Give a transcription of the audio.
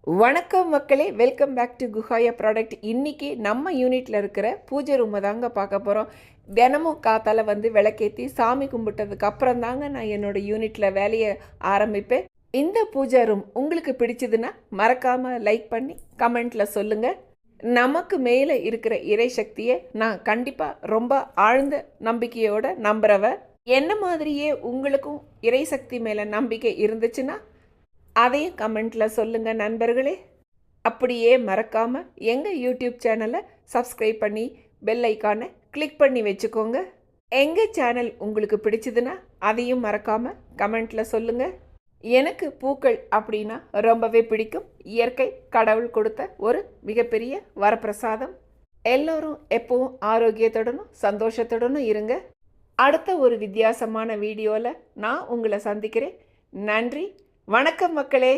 வணக்கம் மக்களே, welcome back to குஹாயா product. இன்றைக்கி நம்ம யூனிட்டில் இருக்கிற பூஜை ரூமை தாங்க பார்க்க போகிறோம். தினமும் காத்தால் வந்து விளக்கேற்றி சாமி கும்பிட்டதுக்கு அப்புறம் தாங்க நான் என்னோடய யூனிட்டில் வேலையை ஆரம்பிப்பேன். இந்த பூஜை ரூம் உங்களுக்கு பிடிச்சதுன்னா மறக்காமல் லைக் பண்ணி கமெண்ட்டில் சொல்லுங்கள். நமக்கு மேலே இருக்கிற இறை சக்தியை நான் கண்டிப்பாக ரொம்ப ஆழ்ந்த நம்பிக்கையோடு நம்புகிறவ. என்ன மாதிரியே உங்களுக்கும் இறை சக்தி மேலே நம்பிக்கை இருந்துச்சுன்னா அதையும் கமெண்ட்டில் சொல்லுங்கள் நண்பர்களே. அப்படியே மறக்காமல் எங்கள் யூடியூப் சேனலை சப்ஸ்கிரைப் பண்ணி பெல் ஐக்கானை கிளிக் பண்ணி வச்சுக்கோங்க. எங்கள் சேனல் உங்களுக்கு பிடிச்சதுன்னா அதையும் மறக்காமல் கமெண்ட்டில் சொல்லுங்கள். எனக்கு பூக்கள் அப்படின்னா ரொம்பவே பிடிக்கும். இயற்கை கடவுள் கொடுத்த ஒரு மிகப்பெரிய வரப்பிரசாதம். எல்லோரும் எப்பவும் ஆரோக்கியத்துடனும் சந்தோஷத்துடனும் இருங்க. அடுத்த ஒரு வித்தியாசமான வீடியோவில் நான் உங்களை சந்திக்கிறேன். நன்றி, வணக்கம் மக்களே.